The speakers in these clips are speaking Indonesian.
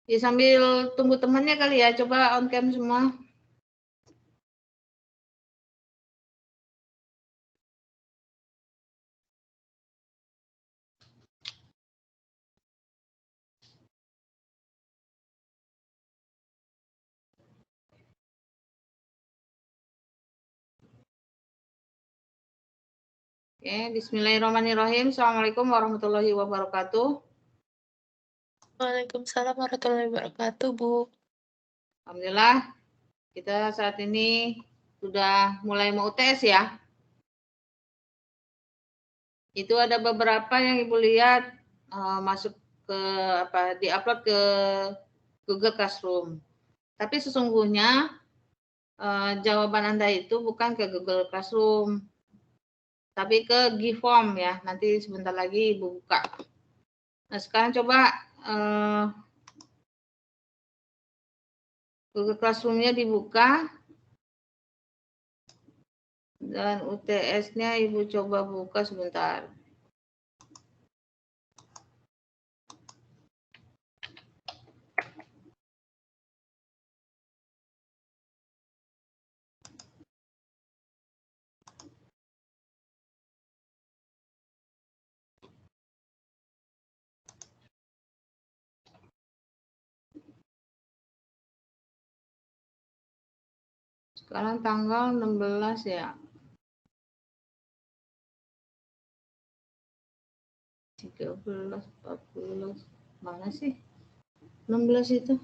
Ya sambil tunggu temannya kali ya, coba on cam semua. Oke, bismillahirrahmanirrahim. Assalamualaikum warahmatullahi wabarakatuh. Waalaikumsalam warahmatullahi wabarakatuh, Bu. Alhamdulillah, kita saat ini sudah mulai mau UTS ya. Itu ada beberapa yang Ibu lihat masuk ke diupload ke Google Classroom. Tapi sesungguhnya jawaban Anda itu bukan ke Google Classroom, tapi ke Giform ya. Nanti sebentar lagi Ibu buka. Nah, sekarang coba Google Classroom-nya dibuka. Dan UTS-nya Ibu coba buka sebentar. Sekarang tanggal 16 ya. 13, 14, mana sih? 16 itu.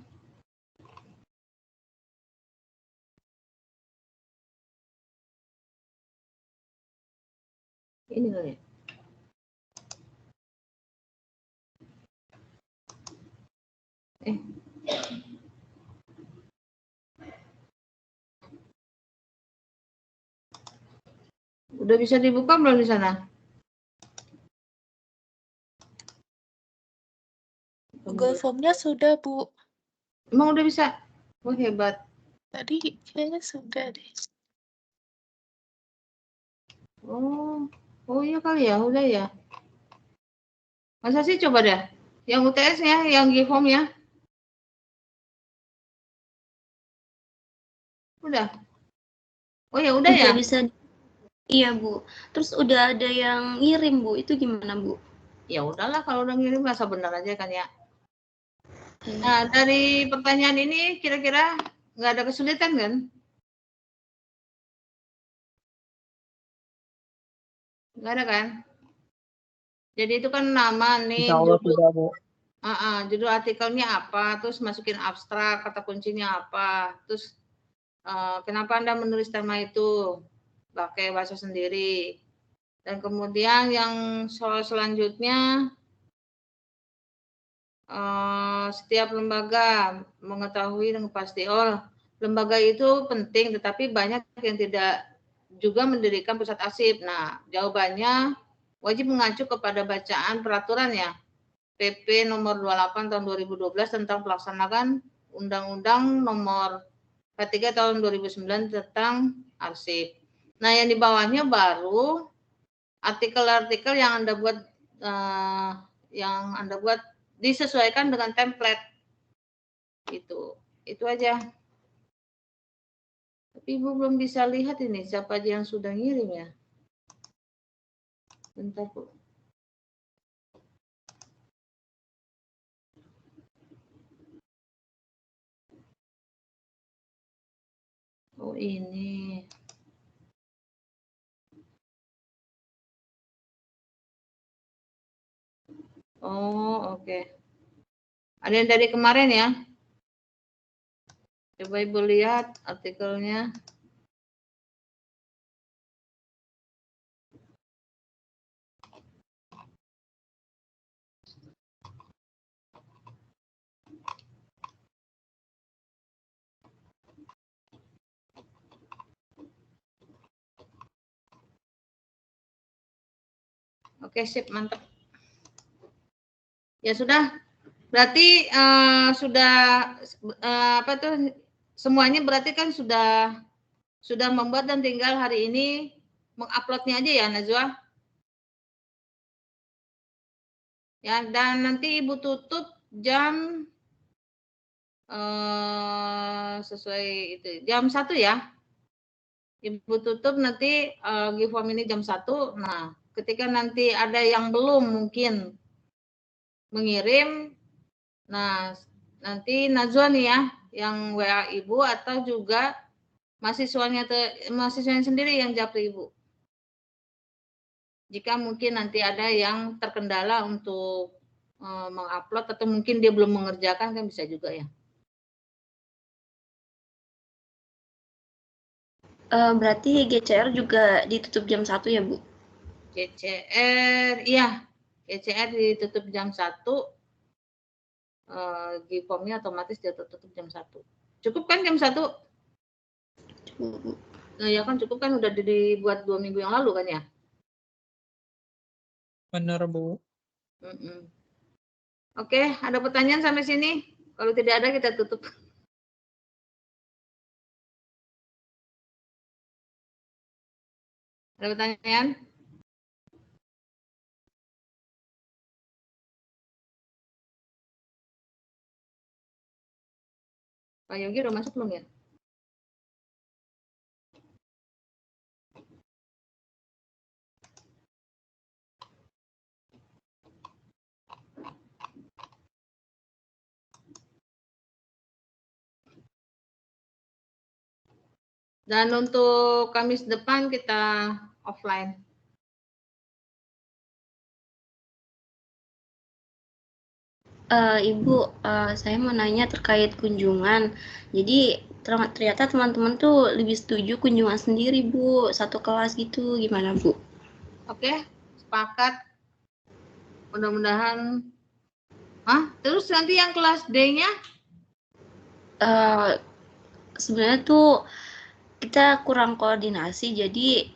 Ini kali ya. Udah bisa dibuka belum di sana? Google Form-nya sudah, Bu. Emang udah bisa? Oh, hebat. Tadi kayaknya sudah deh. Oh iya kali ya, udah ya. Masa sih, coba deh. Yang UTS-nya, yang Giform ya. Udah. Oh ya udah ya. Bisa. Iya, Bu. Terus udah ada yang ngirim, Bu. Itu gimana, Bu? Ya udahlah, kalau udah ngirim masa benar aja kan ya. Nah, dari pertanyaan ini kira-kira nggak ada kesulitan kan? Nggak ada kan? Jadi itu kan nama nih, judul artikelnya apa, terus masukin abstrak, kata kuncinya apa, terus kenapa Anda menulis tema itu, pakai bahasa sendiri. Dan kemudian yang soal selanjutnya, setiap lembaga mengetahui dengan pasti, lembaga itu penting, tetapi banyak yang tidak juga mendirikan pusat arsip. Nah, jawabannya wajib mengacu kepada bacaan peraturan ya, PP nomor 28 tahun 2012 tentang pelaksanaan Undang-Undang nomor 43 tahun 2009 tentang arsip. Nah, yang di bawahnya baru artikel-artikel yang Anda buat disesuaikan dengan template. Itu aja. Tapi Ibu belum bisa lihat ini siapa aja yang sudah ngirim ya. Bentar, Bu. Oh, ini. Oh, oke. Ada yang dari kemarin ya? Coba Ibu lihat artikelnya. Oke, sip, mantap. Ya sudah. Berarti sudah semuanya berarti kan sudah membuat dan tinggal hari ini menguploadnya aja ya, Najwa. Ya, dan nanti Ibu tutup jam sesuai itu jam 1 ya. Ibu tutup nanti give form ini jam 1. Nah, ketika nanti ada yang belum mungkin mengirim, nah nanti Najwa nih ya yang WA Ibu atau juga mahasiswanya sendiri yang japri Ibu. Jika mungkin nanti ada yang terkendala untuk mengupload atau mungkin dia belum mengerjakan kan bisa juga ya. Berarti GCR juga ditutup jam 1 ya, Bu? GCR, iya. GCR ditutup jam 1. G-formnya otomatis dia tutup jam 1. Cukup kan jam 1? Cukup, Bu. Nah, ya kan cukup kan udah dibuat 2 minggu yang lalu kan ya? Benar, Bu. Oke, ada pertanyaan sampai sini? Kalau tidak ada kita tutup. Ada pertanyaan? Pak Yogi udah masuk belum ya? Dan untuk Kamis depan kita offline. Ibu, saya mau nanya terkait kunjungan. Jadi ternyata teman-teman tuh lebih setuju kunjungan sendiri, Bu. Satu kelas gitu, gimana, Bu? Oke, sepakat. Mudah-mudahan. Terus nanti yang kelas D-nya? Sebenarnya tuh kita kurang koordinasi, jadi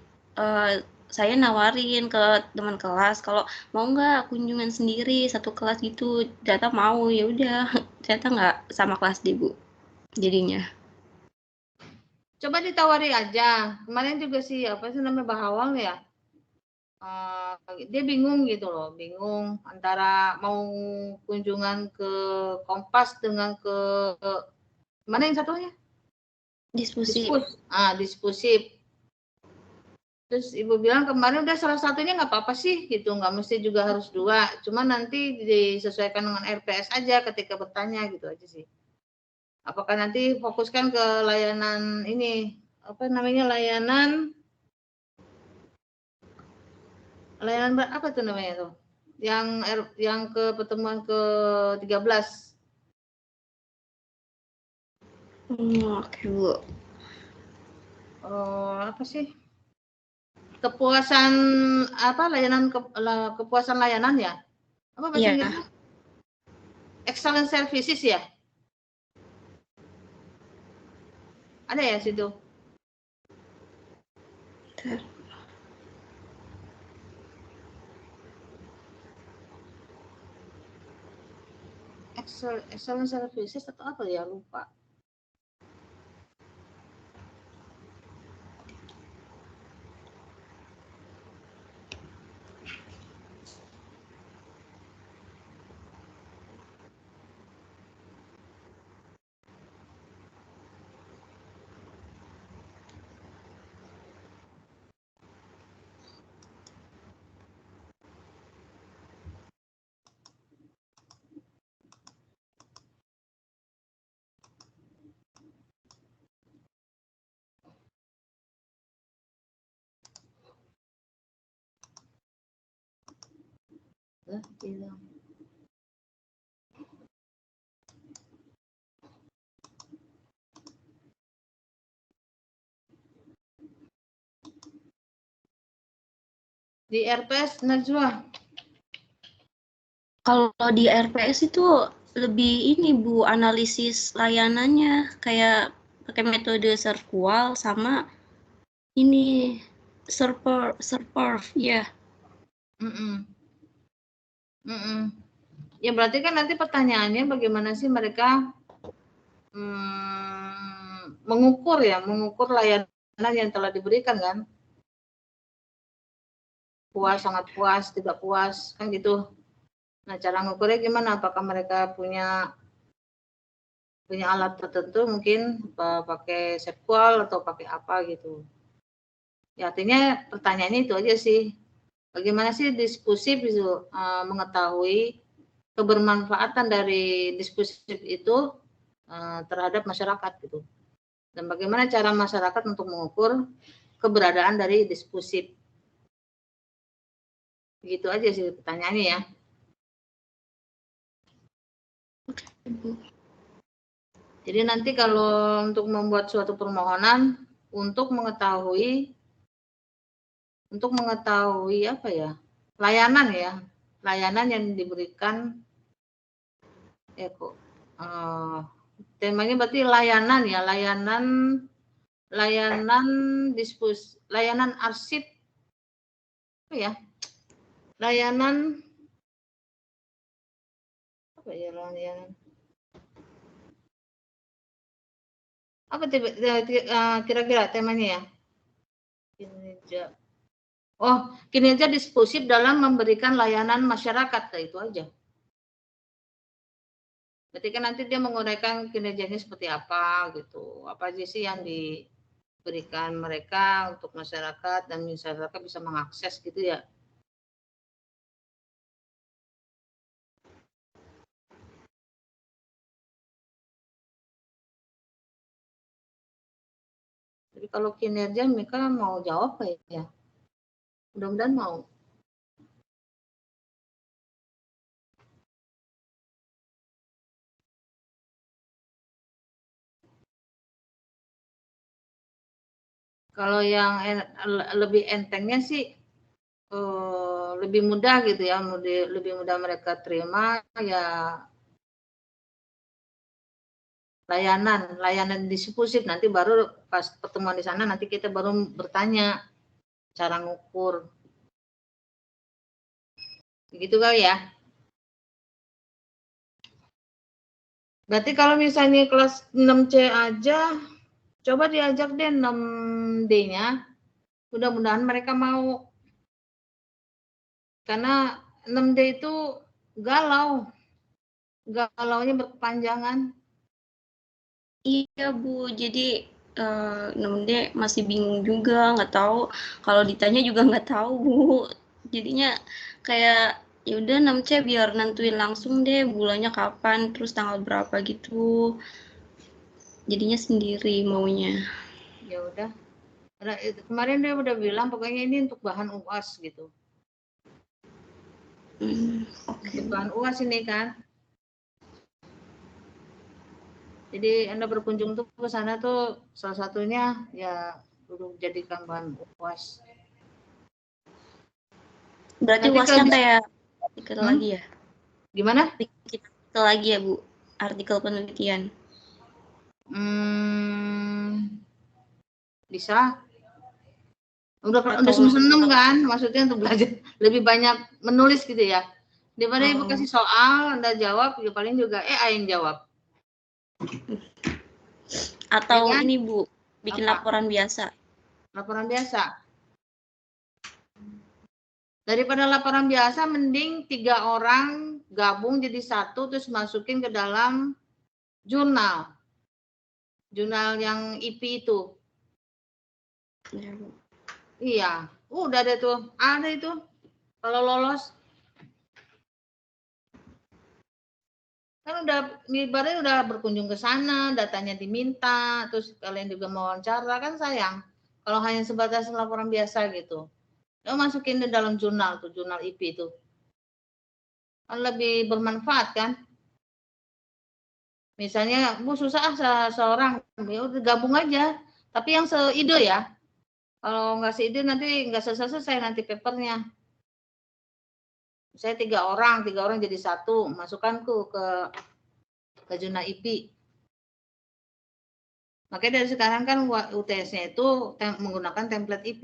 saya nawarin ke teman kelas kalau mau nggak kunjungan sendiri satu kelas gitu. Ternyata mau, ya udah. Ternyata nggak sama kelas deh, Bu. Jadinya. Coba ditawari aja. Kemarin juga sih apa sih namanya Bahawang ya? Dia bingung gitu loh, bingung antara mau kunjungan ke Kompas dengan ke mana yang satunya? Diskusi. Diskusi. Terus ibu bilang kemarin udah salah satunya nggak apa-apa sih gitu, nggak mesti juga harus 2. Cuma nanti disesuaikan dengan RPS aja ketika bertanya gitu aja sih. Apakah nanti fokuskan ke layanan ini apa namanya layanan apa tuh namanya tuh? Yang ke pertemuan ke-13. Oke, Bu. Apa sih? Kepuasan apa kepuasan layanan ya? Apa bahasa Inggrisnya? Excellent services ya? Ada ya situ? Excellent services atau apa ya, lupa. Hilang. Di RPS Najwa. Kalau di RPS itu lebih ini, Bu, analisis layanannya kayak pakai metode SERVQUAL sama ini server ya. Ya berarti kan nanti pertanyaannya bagaimana sih mereka mengukur layanan yang telah diberikan kan? Puas, sangat puas, tidak puas, kan gitu. Nah, cara ngukurnya gimana? Apakah mereka punya punya alat tertentu mungkin pakai SQL atau pakai apa gitu. Ya artinya pertanyaannya itu aja sih. Bagaimana sih diskusi bisa mengetahui kebermanfaatan dari diskusi itu terhadap masyarakat gitu. Dan bagaimana cara masyarakat untuk mengukur keberadaan dari diskusi. Begitu aja sih pertanyaannya ya. Jadi nanti kalau untuk membuat suatu permohonan untuk mengetahui apa ya, layanan yang diberikan temanya berarti layanan ya, layanan diskusi, layanan arsip apa ya, layanan apa ya, layanan apa kira-kira temanya ya, kinerja. Oh, kinerja diskusi dalam memberikan layanan masyarakat, itu aja. Berarti kan nanti dia menguraikan kinerjanya seperti apa gitu, apa aja sih yang diberikan mereka untuk masyarakat dan masyarakat bisa mengakses gitu ya. Jadi kalau kinerja mereka mau jawab apa ya? Mudah-mudahan mau. Kalau yang lebih entengnya sih lebih mudah gitu ya, lebih mudah mereka terima ya, layanan diskusi. Nanti baru pas pertemuan di sana nanti kita baru bertanya cara ngukur. Begitu kali ya. Berarti kalau misalnya kelas 6C aja, coba diajak deh 6D-nya. Mudah-mudahan mereka mau. Karena 6D itu galau. Galaunya berkepanjangan. Iya Bu, jadi 6D masih bingung juga, nggak tahu. Kalau ditanya juga nggak tahu Bu. Jadinya kayak ya udah 6C biar nentuin langsung deh bulannya kapan, terus tanggal berapa gitu. Jadinya sendiri maunya. Ya udah. Kemarin dia udah bilang pokoknya ini untuk bahan UAS gitu. Oke. Bahan UAS ini kan. Jadi Anda berkunjung tuh ke sana tuh salah satunya ya untuk jadikan bahan UAS. Berarti Nanti UASnya kalau kayak artikel lagi ya? Gimana? Artikel lagi ya Bu? Artikel penelitian. Bisa. Udah seneng kan, maksudnya untuk belajar lebih banyak menulis gitu ya. Daripada Ibu kasih soal, Anda jawab, ya paling juga yang jawab. Atau ya kan? ini Bu, bikin laporan biasa. Laporan biasa. Daripada laporan biasa, mending 3 orang gabung jadi satu, terus masukin ke dalam jurnal. Jurnal yang IP itu. Ya, Bu. Iya, udah ada tuh, ada itu. Kalau lolos, kan udah ibaratnya udah berkunjung ke sana, datanya diminta, terus kalian juga mau wawancara, kan sayang. Kalau hanya sebatas laporan biasa gitu. Lo masukin di dalam jurnal tuh, jurnal IP itu. Kan lebih bermanfaat kan? Misalnya, Bu susah seorang, ya udah gabung aja. Tapi yang seide ya. Kalau nggak seide nanti nggak selesai nanti papernya. Saya 3 orang jadi satu, masukkan ke jurnal IP. Makanya dari sekarang kan UTS-nya itu menggunakan template IP.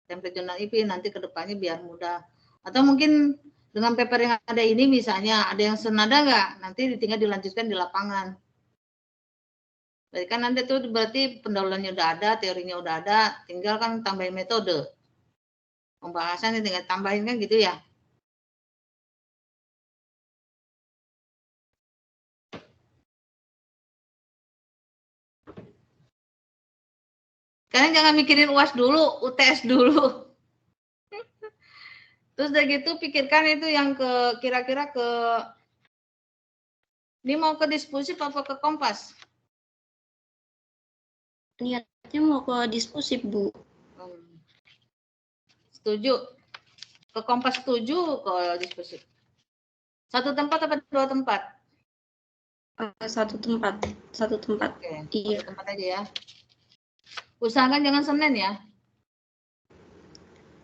Template jurnal IP nanti ke depannya biar mudah. Atau mungkin dengan paper yang ada ini misalnya ada yang senada nggak? Nanti tinggal dilanjutkan di lapangan. Berarti kan nanti tuh berarti pendahuluannya udah ada, teorinya udah ada, tinggal kan tambahin metode. Pembahasannya tinggal tambahin kan gitu ya. Kalian jangan mikirin UAS dulu, UTS dulu. Terus udah gitu pikirkan itu yang ke kira-kira ke ini mau ke Dispusif apa ke Kompas? Niatnya mau ke Dispusif, Bu. Setuju. Ke Kompas setuju ke Dispusif. Satu tempat apa dua tempat? Satu tempat. Oke, Iya. satu tempat aja ya. Usahakan jangan Senin ya.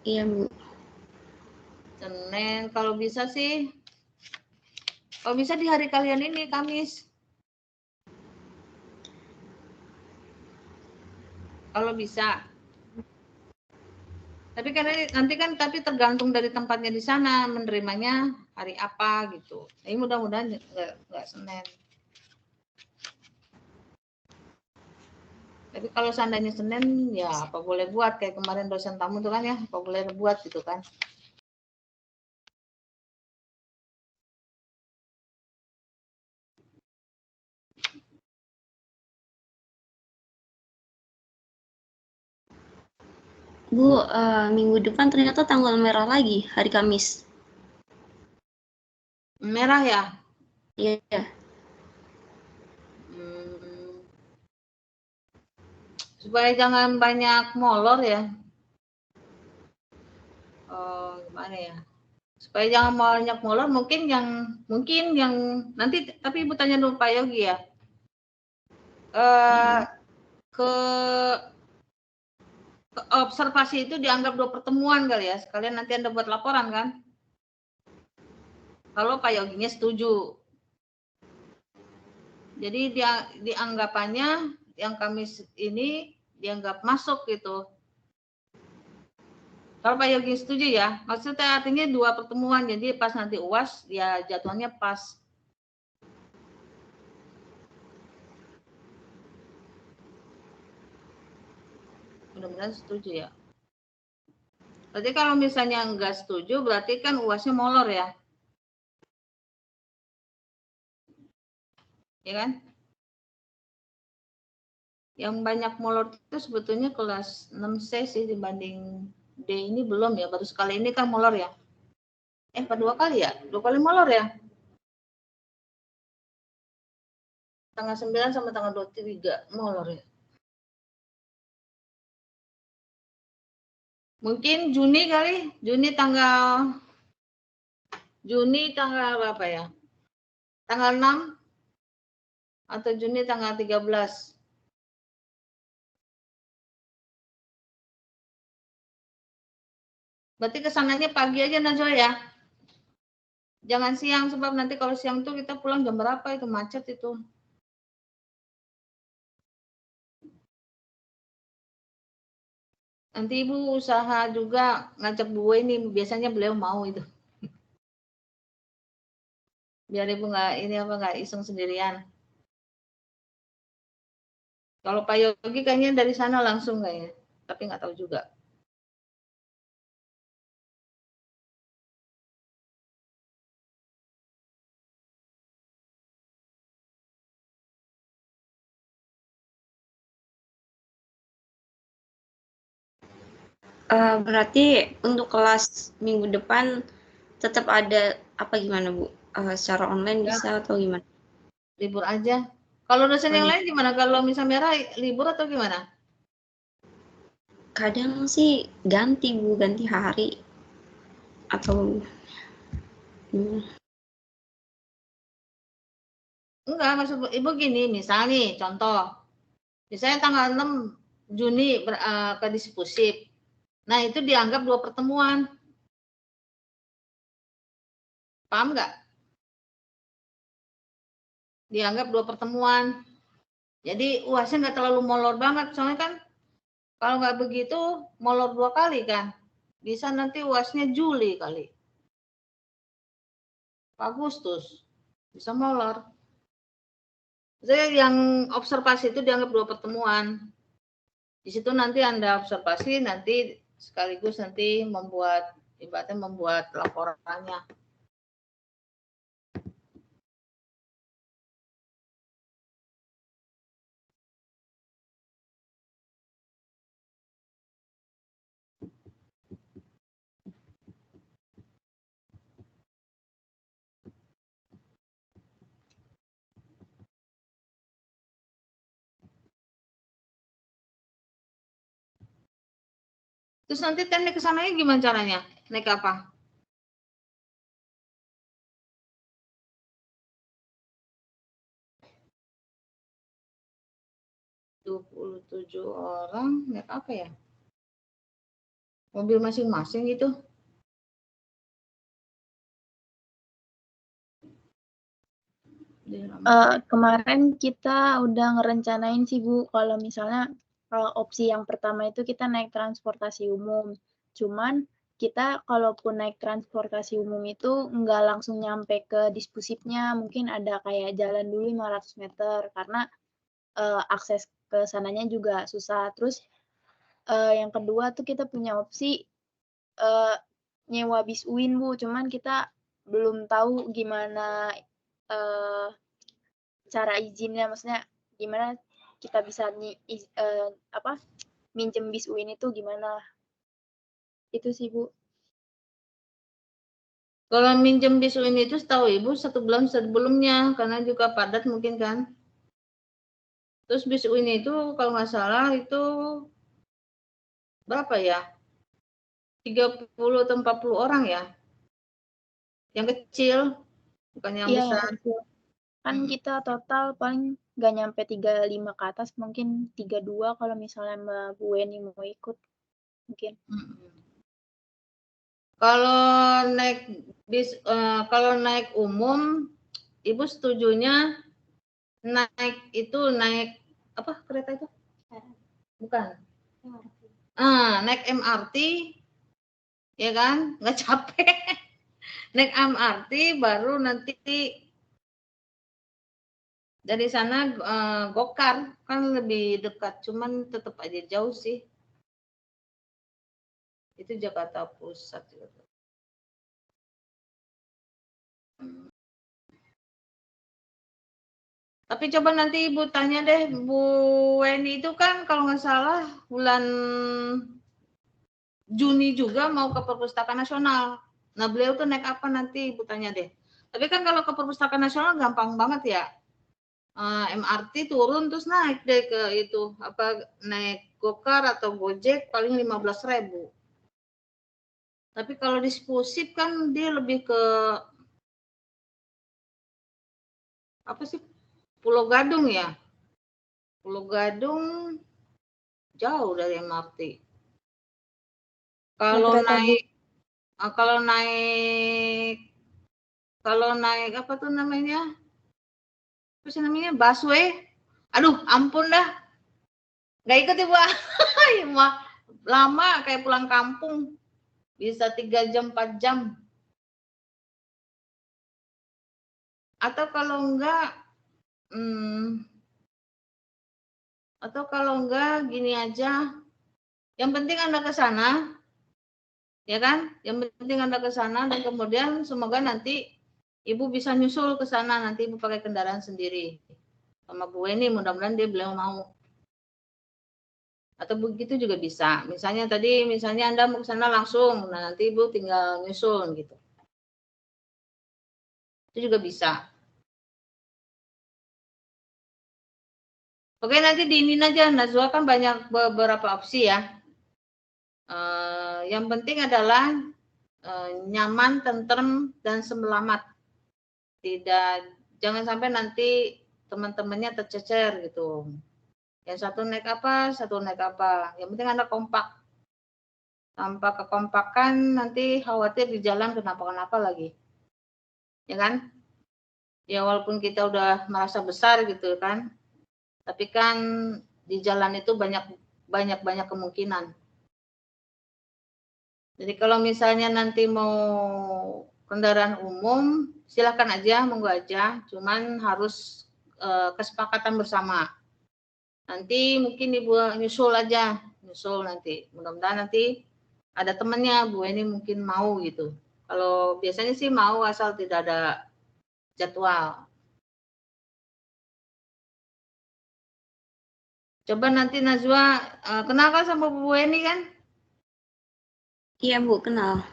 Iya, Bu. Senin kalau bisa sih. Kalau bisa di hari kalian ini Kamis. Kalau bisa. Tapi kan nanti kan tapi tergantung dari tempatnya di sana menerimanya hari apa gitu. Ini mudah-mudahan nggak Senin. Tapi kalau seandainya Senin ya apa boleh buat kayak kemarin dosen tamu tuh kan ya apa boleh buat gitu kan. Bu, minggu depan ternyata tanggal merah lagi, hari Kamis. Merah ya? Iya. Supaya jangan banyak molor ya. Gimana ya? Supaya jangan banyak molor mungkin yang nanti tapi Ibu tanya dulu Pak Yogi ya. Ke observasi itu dianggap 2 pertemuan kali ya. Sekalian nanti Anda buat laporan kan? Kalau Pak Yoginya setuju. Jadi dia dianggapannya yang Kamis ini dianggap masuk gitu. Kalau Pak Yogi setuju ya, maksudnya artinya 2 pertemuan. Jadi pas nanti UAS ya jadwalnya pas. Mudah-mudahan setuju ya. Berarti kalau misalnya enggak setuju berarti kan UASnya molor ya. Ya kan? Yang banyak molor itu sebetulnya kelas 6C sih dibanding D ini belum ya, baru sekali ini kan molor ya. Apa 2 kali ya? 2 kali molor ya? Tanggal 9 sama tanggal 23 molor ya. Mungkin Juni kali, Juni tanggal berapa ya? Tanggal 6 atau Juni tanggal 13. Berarti kesananya pagi aja Najwa ya. Jangan siang sebab nanti kalau siang tuh kita pulang jam berapa itu macet itu. Nanti Ibu usaha juga ngajak Bu ini, biasanya beliau mau itu. Biar Ibu nggak iseng sendirian. Kalau Pak Yogi kayaknya dari sana langsung kayaknya, tapi nggak tahu juga. Berarti untuk kelas minggu depan tetap ada apa gimana Bu? Secara online bisa atau gimana? Libur aja. Kalau dosen yang lain gimana? Kalau misalnya merah libur atau gimana? Kadang sih ganti Bu, ganti hari atau Enggak, maksud Ibu gini, misalnya nih contoh. Misalnya tanggal 6 Juni ke Dispusif. Nah, itu dianggap 2 pertemuan. Paham nggak? Dianggap 2 pertemuan. Jadi UASnya nggak terlalu molor banget. Soalnya kan kalau nggak begitu molor 2 kali kan. Bisa nanti UASnya Juli kali. Agustus. Bisa molor. Jadi yang observasi itu dianggap 2 pertemuan. Di situ nanti Anda observasi, nanti sekaligus nanti ibaratnya membuat laporannya. Terus nanti teknik ke sananya gimana caranya? Naik apa? $27 orang naik apa ya? Mobil masing-masing gitu. Kemarin kita udah ngerencanain sih Bu, kalau misalnya opsi yang pertama itu kita naik transportasi umum. Cuman kita kalaupun naik transportasi umum itu nggak langsung nyampe ke dispusifnya, mungkin ada kayak jalan dulu 500 meter karena akses ke sananya juga susah. Terus yang kedua tuh kita punya opsi nyewa bis UIN Bu, cuman kita belum tahu gimana cara izinnya, maksudnya gimana kita bisa minjem bis UIN itu gimana? Itu sih Bu. Kalau minjem bis UIN itu setahu Ibu 1 bulan sebelumnya, karena juga padat mungkin kan. Terus bis UIN itu kalau nggak salah itu berapa ya? 30 atau 40 orang ya? Yang kecil, bukan yang Iya, besar. yang kecil. Kan kita total paling nggak nyampe 35 ke atas, mungkin 32 kalau misalnya Mbak Bu Weni mau ikut. Mungkin. Kalau naik bis, kalau naik umum, Ibu setujunya naik apa kereta itu? Bukan. Naik MRT, ya kan? Nggak capek. Naik MRT baru nanti dari sana gokar kan lebih dekat, cuman tetap aja jauh sih. Itu Jakarta Pusat. Tapi coba nanti Ibu tanya deh, Bu Weni itu kan kalau nggak salah bulan Juni juga mau ke Perpustakaan Nasional. Nah beliau tuh naik apa nanti Ibu tanya deh. Tapi kan kalau ke Perpustakaan Nasional gampang banget ya. MRT turun terus naik deh ke itu naik Gokar atau Gojek paling 15.000. Tapi kalau di Spusip kan dia lebih ke apa sih? Pulau Gadung ya. Pulau Gadung jauh dari MRT. Kalau naik apa tuh namanya? Apa sih namanya? Busway. Aduh, ampun dah. Nggak ikut Ibu. Lama kayak pulang kampung. Bisa 3 jam, 4 jam. Atau kalau enggak gini aja. Yang penting Anda ke sana. Ya kan? Yang penting Anda ke sana dan kemudian semoga nanti Ibu bisa nyusul ke sana, nanti Ibu pakai kendaraan sendiri. Sama Bu Weni, mudah-mudahan beliau mau. Atau begitu juga bisa. Misalnya Anda mau ke sana langsung, nah nanti Ibu tinggal nyusul gitu. Itu juga bisa. Oke, nanti diinin aja. Najwa kan banyak beberapa opsi ya. Yang penting adalah nyaman, tentrem, dan selamat. Jangan sampai nanti teman-temannya tercecer gitu. Yang satu naik apa, satu naik apa. Yang penting Anda kompak. Tanpa kekompakan nanti khawatir di jalan kenapa-kenapa lagi. Ya kan? Ya walaupun kita udah merasa besar gitu kan. Tapi kan di jalan itu banyak kemungkinan. Jadi kalau misalnya nanti mau kendaraan umum, silakan aja, monggo aja. Cuman harus kesepakatan bersama. Nanti mungkin Ibu nyusul aja, nanti. Mudah-mudahan nanti ada temennya, Bu ini mungkin mau gitu. Kalau biasanya sih mau asal tidak ada jadwal. Coba nanti Najwa kenal kan sama Bu Weni kan? Iya Bu, kenal.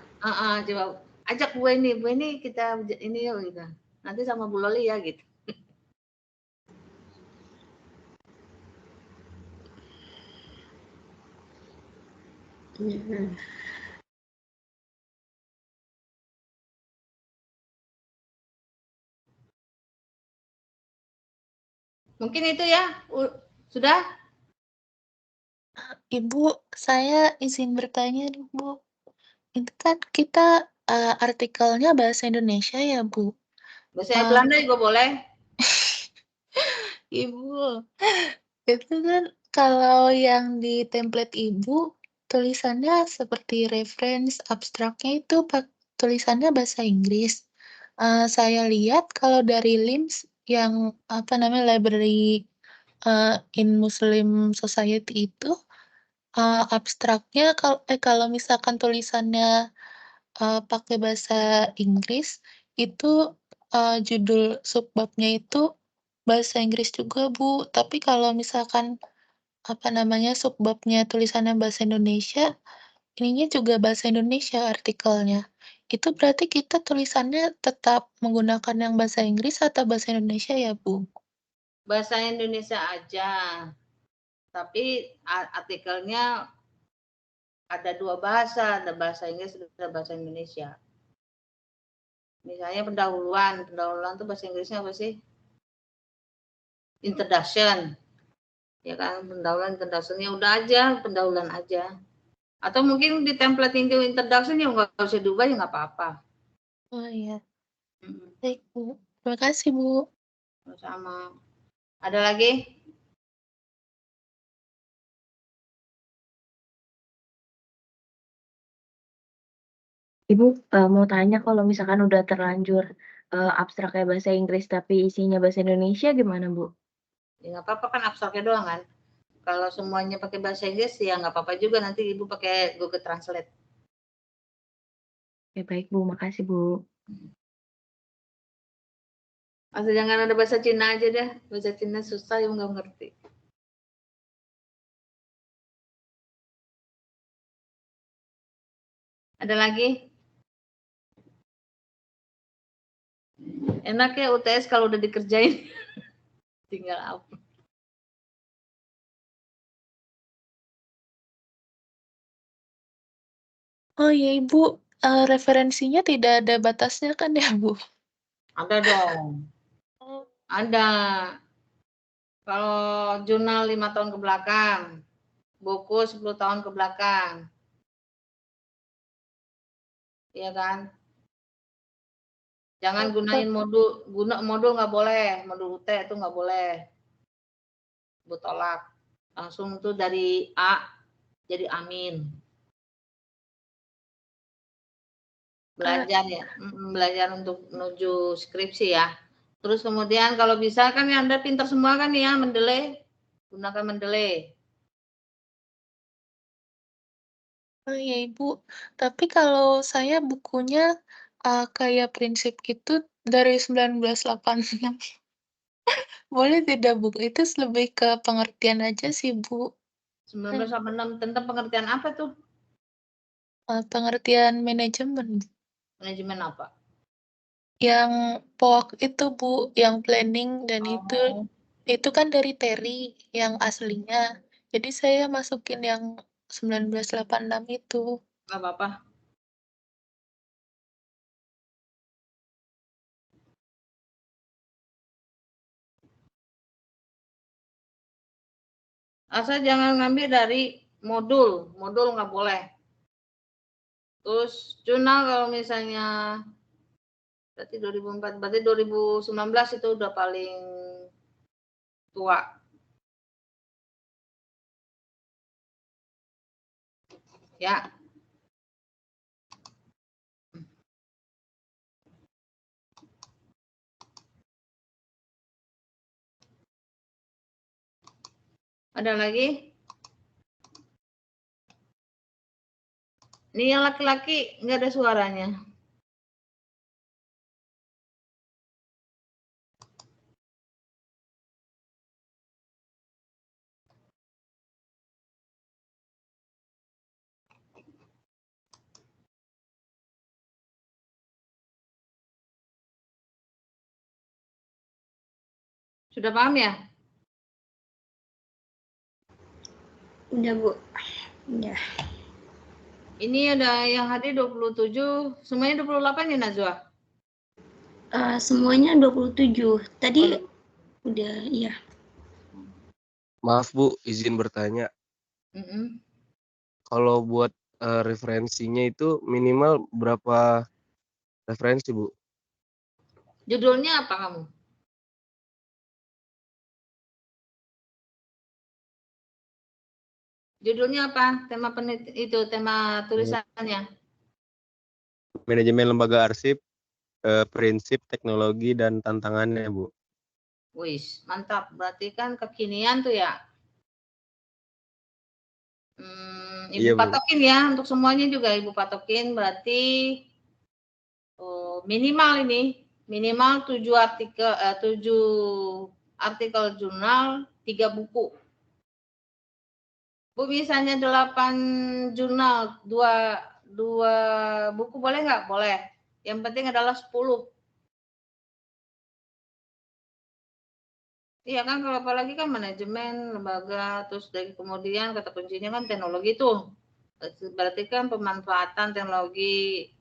Coba ajak Bu Weni kita ini yuk gitu. Nanti sama Bu Loli ya gitu. Mungkin itu ya. Sudah? Ibu, saya izin bertanya nih, Bu. Itu kan kita artikelnya bahasa Indonesia ya, Bu? Bahasa Belanda juga boleh. Ibu, itu kan kalau yang di template Ibu, tulisannya seperti reference abstraknya itu tulisannya bahasa Inggris. Saya lihat kalau dari LIMS yang library in Muslim Society itu abstraknya kalau misalkan tulisannya pakai bahasa Inggris itu judul subbabnya itu bahasa Inggris juga, Bu. Tapi kalau misalkan subbabnya tulisannya bahasa Indonesia, ininya juga bahasa Indonesia artikelnya. Itu berarti kita tulisannya tetap menggunakan yang bahasa Inggris atau bahasa Indonesia ya, Bu? Bahasa Indonesia aja. Tapi artikelnya ada 2 bahasa, ada bahasa Inggris dan bahasa Indonesia. Misalnya pendahuluan tuh bahasa Inggrisnya apa sih? Introduction. Ya kan, pendahuluan, introduction-nya udah aja, pendahuluan aja. Atau mungkin di template introduction ya nggak usah diubah ya nggak apa-apa. Oh iya. Baik, Bu. Terima kasih, Bu. Sama. Ada lagi? Ibu mau tanya kalau misalkan udah terlanjur abstrak kayak bahasa Inggris tapi isinya bahasa Indonesia gimana, Bu? Ya nggak apa-apa kan abstraknya doang kan. Kalau semuanya pakai bahasa Inggris ya nggak apa-apa juga, nanti Ibu pakai Google Translate. Ya baik, Bu. Makasih, Bu. Asal jangan ada bahasa Cina aja deh. Bahasa Cina susah, Ibu nggak ngerti. Ada lagi? Enak ya UTS kalau udah dikerjain. Tinggal apa? Oh iya, Ibu. Referensinya tidak ada batasnya kan ya, Bu? Ada dong. Ada. Kalau jurnal 5 tahun ke belakang, buku 10 tahun ke belakang. Iya kan? Jangan gunain modul nggak boleh, modul UT itu nggak boleh. Bu tolak. Langsung tuh dari A jadi amin. Belajar ya, belajar untuk menuju skripsi ya. Terus kemudian kalau bisa kan ya Anda pintar semua kan ya, Mendeley, gunakan Mendeley. Oh iya, Ibu. Tapi kalau saya bukunya kayak prinsip itu dari 1986. Boleh tidak, Bu? Itu lebih ke pengertian aja sih, Bu. 1986 tentang pengertian apa tuh? Pengertian manajemen. Manajemen apa? Yang POAK itu, Bu, yang planning dan Oh, itu kan dari Terry yang aslinya. Jadi saya masukin yang 1986 itu. nggak apa-apa. Asal jangan ngambil dari modul nggak boleh. Terus jurnal kalau misalnya berarti 2004, berarti 2019 itu udah paling tua. Ya. Ada lagi? Ini yang laki-laki nggak ada suaranya. Sudah paham ya? Udah, Bu. Udah. Ini ada yang hadir 27, semuanya 28 ya Najwa? Semuanya 27. Tadi udah, iya. Maaf Bu, izin bertanya. Kalau buat referensinya itu minimal berapa referensi Bu? Judulnya apa kamu? Judulnya apa? Tema tulisannya. Manajemen lembaga arsip, prinsip, teknologi, dan tantangannya Bu. Wis, mantap. Berarti kan kekinian tuh ya. Ibu Iya, Bu. patokin ya, untuk semuanya juga Ibu patokin. Berarti minimal 7 artikel jurnal, 3 buku. Bu, misalnya 8 jurnal, 2 buku boleh nggak? Boleh. Yang penting adalah 10. Iya kan, kalau apalagi kan manajemen, lembaga, terus dari kemudian kata kuncinya kan teknologi itu. Berarti kan pemanfaatan teknologi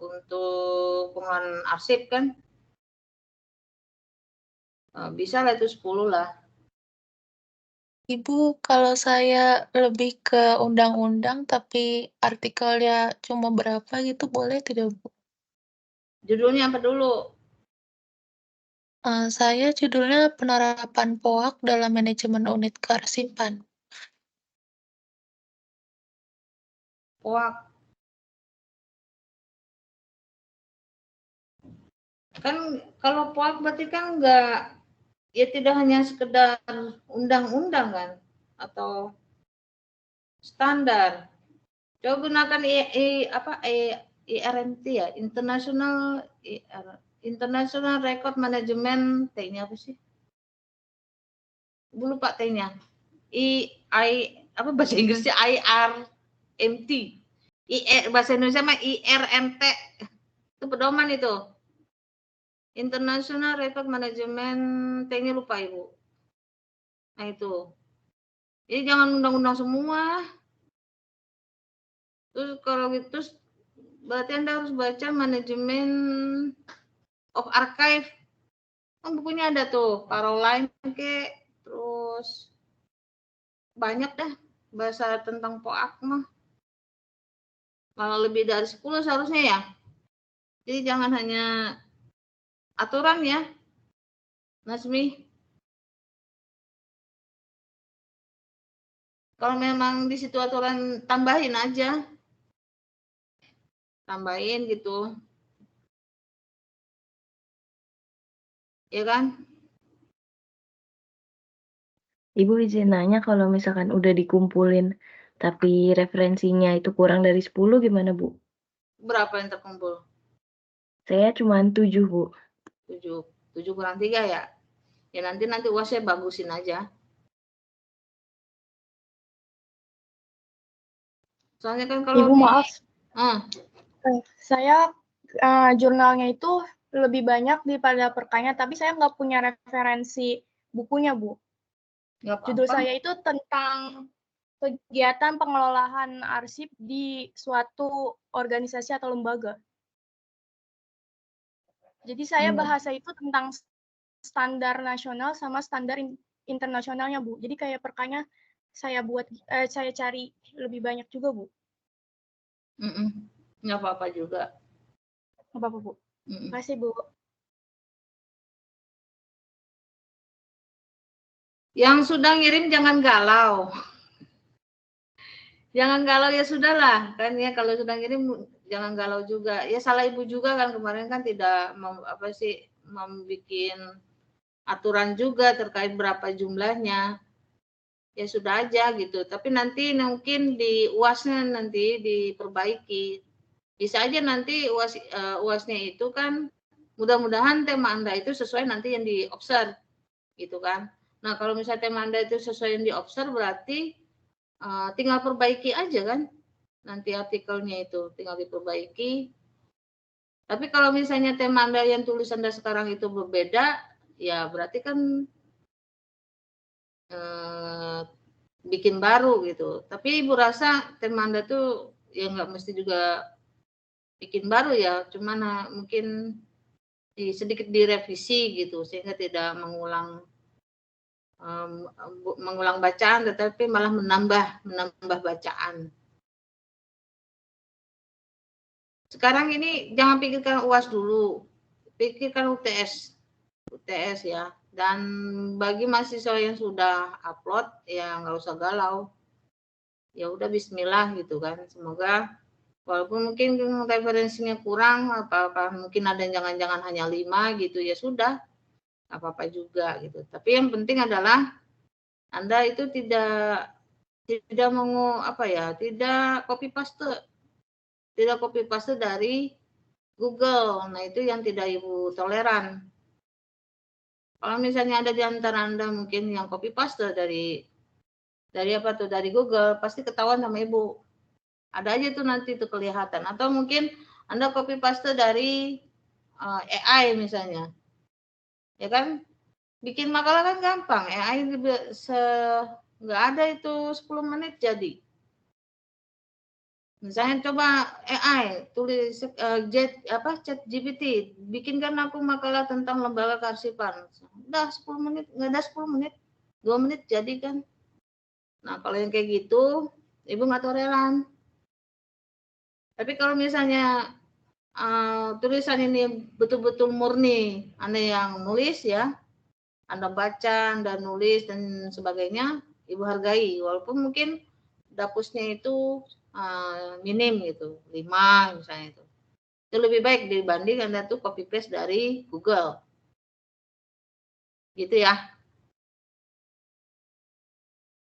untuk pengelolaan arsip kan. Bisa lah itu 10 lah. Ibu, kalau saya lebih ke undang-undang tapi artikelnya cuma berapa gitu, boleh tidak, Bu? Judulnya apa dulu? Saya judulnya penerapan POAK dalam manajemen unit kearsipan. POAK. Kan kalau POAK berarti kan enggak, ya tidak hanya sekedar undang-undang kan, atau standar. Coba gunakan IRMT ya, International Record Management, T-nya apa sih? Gue lupa T-nya. Apa bahasa Inggrisnya? IRMT. Bahasa Indonesia mah IRMT. Itu pedoman itu. International Record Management, T-nya lupa Ibu. Nah itu. Jadi jangan undang-undang semua. Terus kalau gitu, berarti Anda harus baca manajemen of archive. Kan bukunya ada tuh, Caroline terus banyak dah bahasa tentang POAK mah. Kalau lebih dari 10 seharusnya ya. Jadi jangan hanya aturan ya, Nasmi. Kalau memang di situ aturan, tambahin aja. Tambahin gitu. Ya kan? Ibu izin nanya, kalau misalkan udah dikumpulin tapi referensinya itu kurang dari 10 gimana, Bu? Berapa yang terkumpul? Saya cuma 7, Bu. 7 kurang 3 ya? Ya nanti UASnya bagusin aja. Soalnya kan kalau Ibu maaf, saya jurnalnya itu lebih banyak daripada perkanya, tapi saya nggak punya referensi bukunya, Bu. Judul saya itu tentang kegiatan pengelolaan arsip di suatu organisasi atau lembaga. Jadi saya bahasa itu tentang standar nasional sama standar internasionalnya, Bu. Jadi kayak perkanya saya cari lebih banyak juga, Bu. Nggak apa-apa juga. Nggak apa-apa, Bu. Terima kasih, Bu. Yang sudah ngirim jangan galau. Jangan galau ya sudahlah. Kan ya kalau sudah ngirim jangan galau juga. Ya salah Ibu juga kan, kemarin kan tidak membuat aturan juga terkait berapa jumlahnya. Ya sudah aja gitu. Tapi nanti mungkin di UASnya nanti diperbaiki. Bisa aja nanti UASnya itu kan mudah-mudahan tema Anda itu sesuai nanti yang di-observe gitu kan. Nah, kalau misalnya tema Anda itu sesuai yang di-observe berarti tinggal perbaiki aja kan. Nanti artikelnya itu tinggal diperbaiki. Tapi kalau misalnya tema Anda yang tulis Anda sekarang itu berbeda, ya berarti kan bikin baru gitu. Tapi Ibu rasa tema Anda tuh ya nggak mesti juga bikin baru ya, cuman mungkin sedikit direvisi gitu sehingga tidak mengulang bacaan, tetapi malah menambah bacaan. Sekarang ini jangan pikirkan UAS dulu, pikirkan UTS ya. Dan bagi mahasiswa yang sudah upload ya nggak usah galau, ya udah Bismillah gitu kan. Semoga walaupun mungkin referensinya kurang, apa mungkin ada yang jangan-jangan hanya 5 gitu, ya sudah, apa-apa juga gitu. Tapi yang penting adalah Anda itu tidak tidak copy paste dari Google. Nah, itu yang tidak Ibu toleran. Kalau misalnya ada di antara Anda mungkin yang copy paste dari Google, pasti ketahuan sama Ibu. Ada aja tuh nanti itu kelihatan. Atau mungkin Anda copy paste dari AI misalnya. Ya kan? Bikin makalah kan gampang. AI nggak ada itu 10 menit jadi. Misalnya coba AI tulis chat GPT, bikinkan aku makalah tentang lembaga kearsipan. Udah 10 menit, nggak ada 10 menit, 2 menit jadi kan. Nah, kalau yang kayak gitu, Ibu nggak toleran. Tapi kalau misalnya tulisan ini betul-betul murni, Anda yang nulis ya, Anda baca, Anda nulis dan sebagainya, Ibu hargai. Walaupun mungkin dapusnya itu minim gitu, 5 misalnya itu. Itu lebih baik dibanding Anda tuh copy paste dari Google. Gitu ya.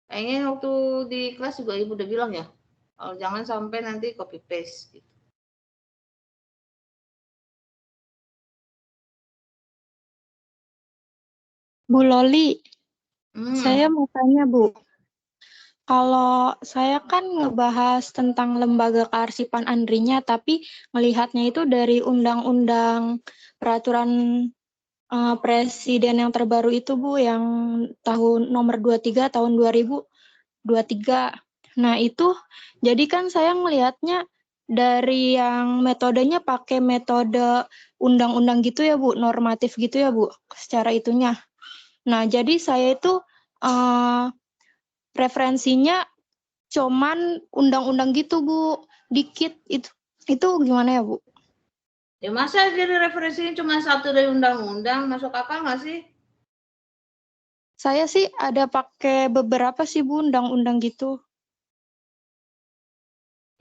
Kayaknya waktu di kelas juga Ibu udah bilang ya, kalau jangan sampai nanti copy paste gitu. Bu Loli, saya mau tanya Bu. Kalau saya kan ngebahas tentang lembaga kearsipan ANDRI-nya, tapi melihatnya itu dari undang-undang peraturan presiden yang terbaru itu Bu, yang tahun nomor 23 tahun 2023. Nah itu, jadi kan saya melihatnya dari yang metodenya pakai metode undang-undang gitu ya Bu, normatif gitu ya Bu, secara itunya. Nah jadi saya itu referensinya cuman undang-undang gitu Bu, dikit. Itu gimana ya Bu? Ya masa jadi referensinya cuma satu dari undang-undang, masuk akal nggak sih? Saya sih ada pakai beberapa sih Bu undang-undang gitu.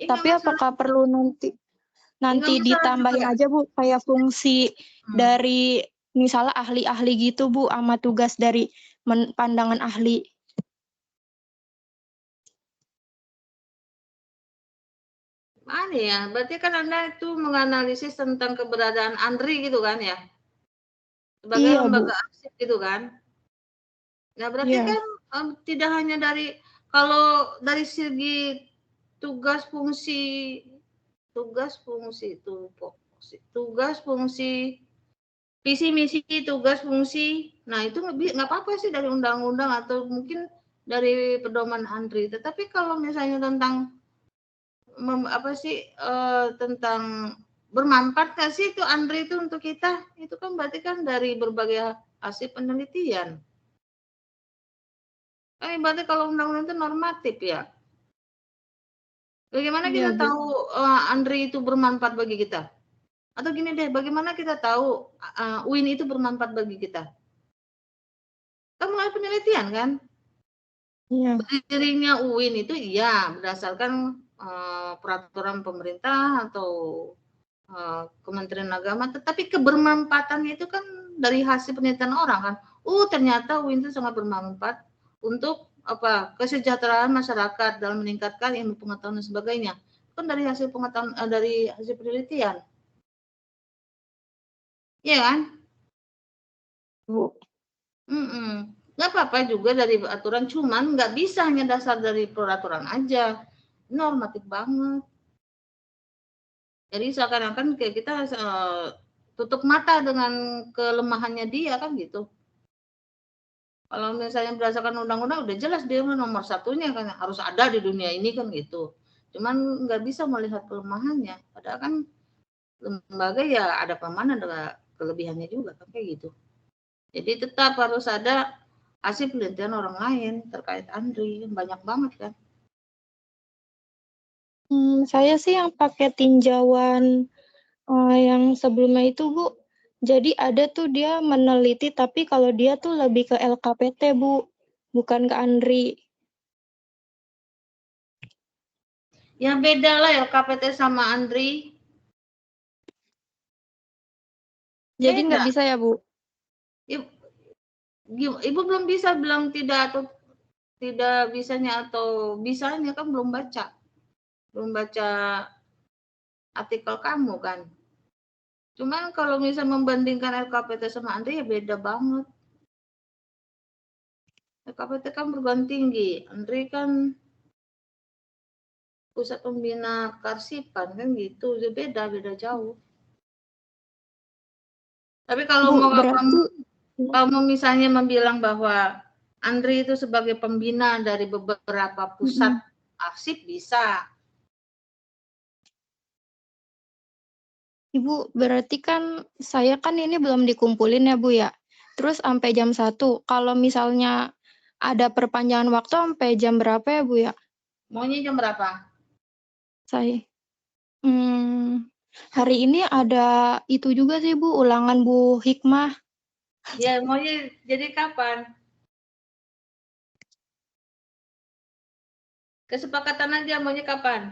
Tapi apakah perlu nanti ditambahin aja Bu kayak fungsi dari misalnya ahli-ahli gitu Bu, sama tugas dari pandangan ahli? Mana ya? Berarti kan Anda itu menganalisis tentang keberadaan ANDRI gitu kan ya? Sebagai lembaga arsip gitu kan? Nah, berarti kan tidak hanya kalau dari segi tugas fungsi, visi misi, tugas fungsi. Nah, itu nggak apa-apa sih dari undang-undang atau mungkin dari pedoman ANDRI. Tetapi kalau misalnya tentang tentang bermanfaat nggak sih itu ANDRI itu untuk kita? Itu kan berarti kan dari berbagai hasil penelitian. Berarti kalau undang-undang itu normatif ya. Bagaimana kita tahu ANDRI itu bermanfaat bagi kita? Atau gini deh, bagaimana kita tahu UIN itu bermanfaat bagi kita? Kan melalui penelitian kan? Iya. Berdirinya UIN itu iya berdasarkan peraturan pemerintah atau Kementerian Agama, tetapi kebermanfaatannya itu kan dari hasil penelitian orang kan. Ternyata UIN itu sangat bermanfaat untuk kesejahteraan masyarakat dalam meningkatkan ilmu pengetahuan dan sebagainya. Kan dari hasil pengetahuan dari hasil penelitian. Iya kan? Bu. Nggak apa-apa juga dari aturan, cuman nggak bisa hanya dasar dari peraturan aja. Normatif banget. Jadi seakan-akan kayak kita tutup mata dengan kelemahannya dia kan gitu. Kalau misalnya berdasarkan undang-undang udah jelas dia nomor satunya kan harus ada di dunia ini kan gitu. Cuman nggak bisa melihat kelemahannya. Padahal kan lembaga ya ada kelemahan, ada kelebihannya juga kan kayak gitu. Jadi tetap harus ada hasil penelitian orang lain terkait Andri, banyak banget kan. Saya sih yang pakai tinjauan yang sebelumnya itu, Bu. Jadi ada tuh dia meneliti, tapi kalau dia tuh lebih ke LKPT, Bu, bukan ke Andri. Ya beda lah LKPT sama Andri. Jadi Beda. nggak bisa ya, Bu? Ibu belum bisa bilang tidak atau tidak bisanya atau bisanya, kan belum baca artikel kamu kan. Cuman kalau misal membandingkan LKPT sama Andri ya beda banget. LKPT kan perguruan tinggi, Andri kan pusat pembina kearsipan kan gitu, beda jauh. Tapi kalau Bu, mau berarti misalnya membilang bahwa Andri itu sebagai pembina dari beberapa pusat arsip bisa. Ibu, berarti kan saya kan ini belum dikumpulin ya, Bu, ya? Terus sampai jam 1. Kalau misalnya ada perpanjangan waktu sampai jam berapa ya, Bu, ya? Maunya jam berapa? Saya hari ini ada itu juga sih, Bu, ulangan Bu Hikmah. Ya, maunya jadi kapan? Kesepakatan aja maunya kapan?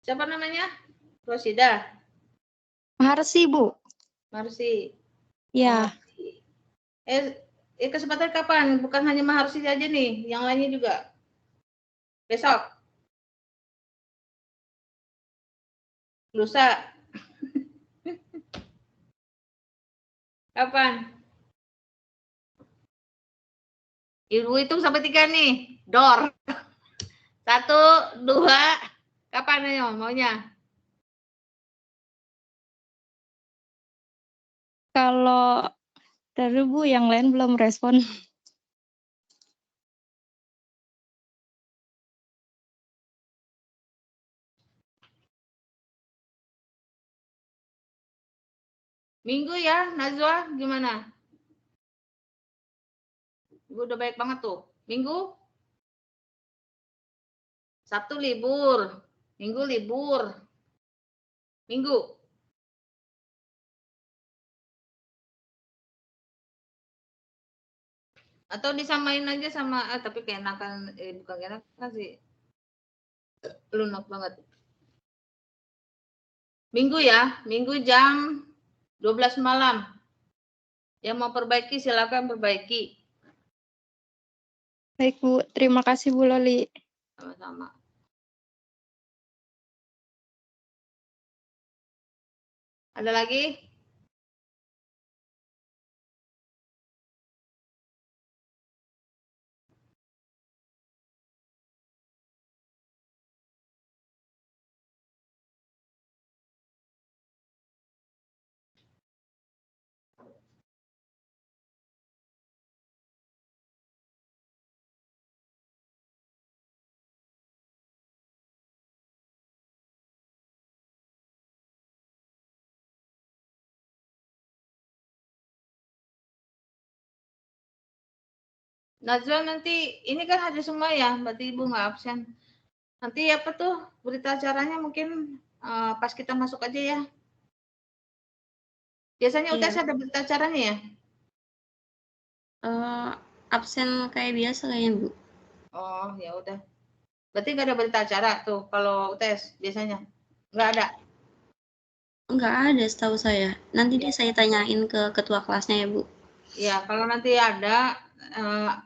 Siapa namanya? Rosida. Marsi, Bu. Marsi. Ya. Kesempatan kapan? Bukan hanya Maharsi aja nih, yang lainnya juga. Besok. Lusa. Kapan? Ibu hitung sampai 3 nih. Dor. 1, 2. Kapan ayo maunya? Kalau dari Bu, yang lain belum respon. Minggu ya, Najwa, gimana? Ibu udah baik banget tuh. Minggu? Sabtu libur. Minggu libur. Minggu. Atau disamain aja sama, tapi keenakan, bukan keenakan sih. Lunak banget. Minggu ya, Minggu jam 12 malam. Yang mau perbaiki silakan perbaiki. Baik, Bu. Terima kasih, Bu Loli. Sama-sama. Ada lagi? Najwa, nanti ini kan ada semua ya, berarti Ibu nggak absen. Nanti apa tuh berita acaranya mungkin pas kita masuk aja ya. Biasanya UTS ada berita acaranya ya? Absen kayak biasa kayaknya, Bu. Oh, ya udah. Berarti nggak ada berita acara tuh kalau UTS biasanya? Nggak ada? Nggak ada setahu saya. Nanti deh saya tanyain ke ketua kelasnya ya, Bu. Ya, kalau nanti ada,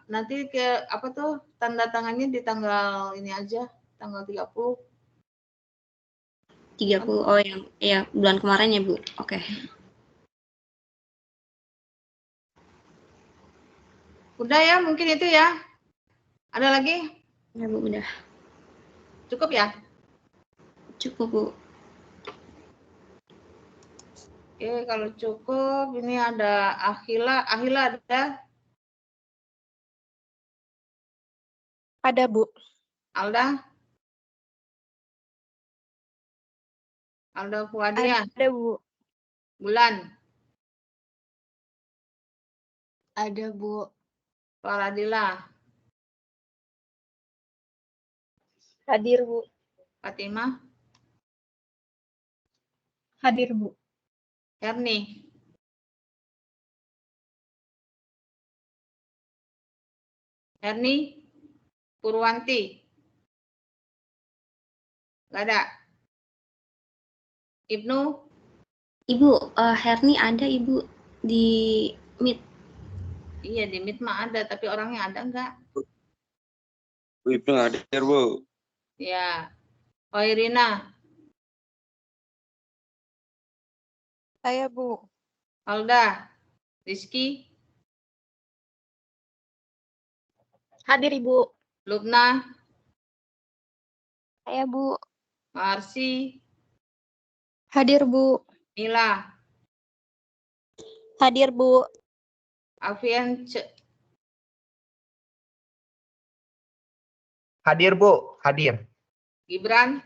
nanti ke apa tuh tanda tangannya di tanggal ini aja, tanggal 30. 30, oh yang ya bulan kemarin ya, Bu. Oke. Udah ya, mungkin itu ya. Ada lagi? Ya, Bu, udah. Cukup ya? Cukup, Bu. Oke, kalau cukup, ini ada Ahila ada. Ada, Bu. Alda? Alda Fuadia? Ada, Bu. Bulan? Ada, Bu. Faradila? Hadir, Bu. Fatimah? Hadir, Bu. Herni? Herni? Purwanti? Gak ada? Ibnu? Ibu, Herni ada Ibu di Meet. Iya, di Meet mah ada, tapi orangnya ada enggak? Bu Ibnu hadir, Bu. Ya. Oh, Irina? Saya, Bu. Alda? Rizky? Hadir, Ibu. Lubna? Saya, Bu. Marsi? Hadir, Bu. Mila? Hadir, Bu. Alfian? Hadir, Bu. Hadir. Gibran?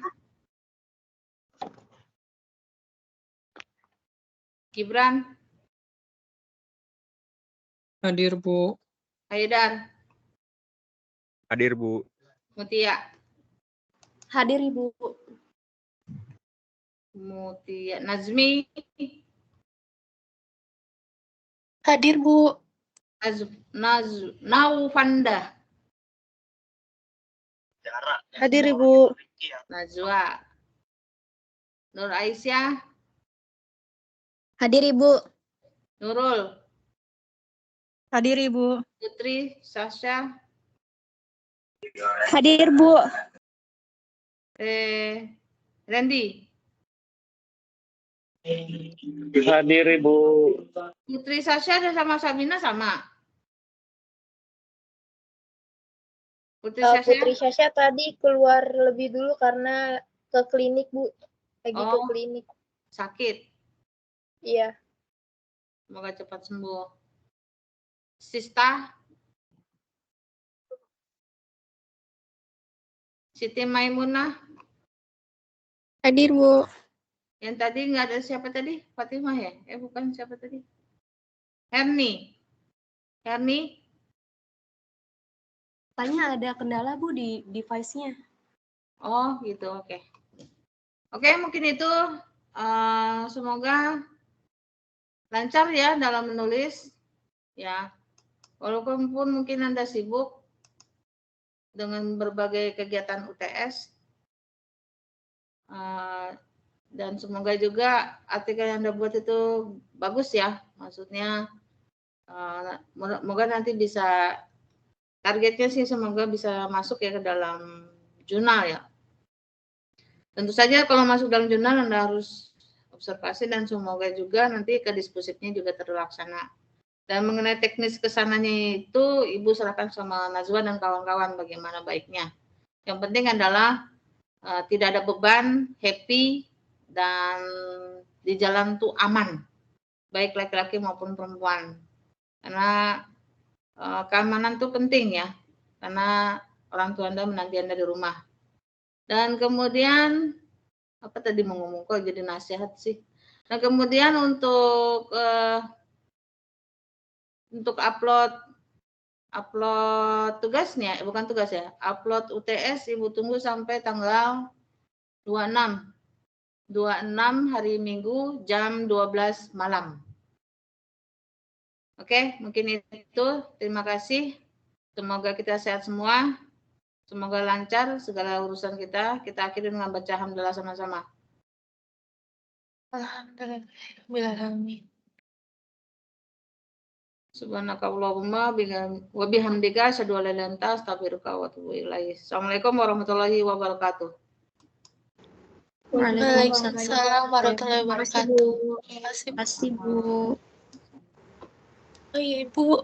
Gibran? Hadir, Bu. Haidar? Hadir, Bu. Mutia? Hadir Ibu. Mutia? Nazmi? Hadir, Bu. Naufanda? Hadir, Ibu. Najwa? Nur Aisyah? Hadir, Ibu. Nurul? Hadir, Ibu. Putri? Sasha? Hadir, Bu. Randy? Hadir, Ibu. Putri Sasha dan sama Sabina sama? Putri Sasha? Putri Sasha tadi keluar lebih dulu karena ke klinik, Bu. Lagi ke Oh. klinik. Sakit? Iya. Semoga cepat sembuh. Sista? Siti Maimunah? Hadir, Bu. Yang tadi nggak ada siapa tadi? Fatimah ya? Bukan, siapa tadi? Herni? Herni? Tanya ada kendala Bu di device-nya. Oh gitu, oke. Oke, mungkin itu semoga lancar ya dalam menulis. Ya, walaupun mungkin Anda sibuk dengan berbagai kegiatan UTS. Dan semoga juga artikel yang Anda buat itu bagus ya. Maksudnya semoga nanti bisa, targetnya sih semoga bisa masuk ya ke dalam jurnal ya. Tentu saja kalau masuk dalam jurnal Anda harus observasi dan semoga juga nanti kediskusifnya juga terlaksana. Dan mengenai teknis kesananya itu Ibu serahkan sama Najwa dan kawan-kawan bagaimana baiknya. Yang penting adalah tidak ada beban, happy, dan di jalan tuh aman, baik laki-laki maupun perempuan. Karena keamanan tuh penting ya, karena orang tua Anda menanti Anda di rumah. Dan kemudian apa tadi mau ngomong kok jadi nasihat sih. Nah kemudian untuk upload tugasnya, bukan tugas ya, upload UTS Ibu tunggu sampai tanggal 26 hari Minggu jam 12 malam. Oke, mungkin itu. Terima kasih. Semoga kita sehat semua. Semoga lancar segala urusan kita. Kita akhiri dengan baca alhamdulillah sama-sama. Alhamdulillah. Subhanakallahumma wa bihamdika asyhadu an la ilaha illa anta astaghfiruka wa atubu ilaik. Assalamualaikum warahmatullahi wabarakatuh. Waalaikumsalam warahmatullahi wabarakatuh. Terima kasih, Bu. Oh iya, Ibu.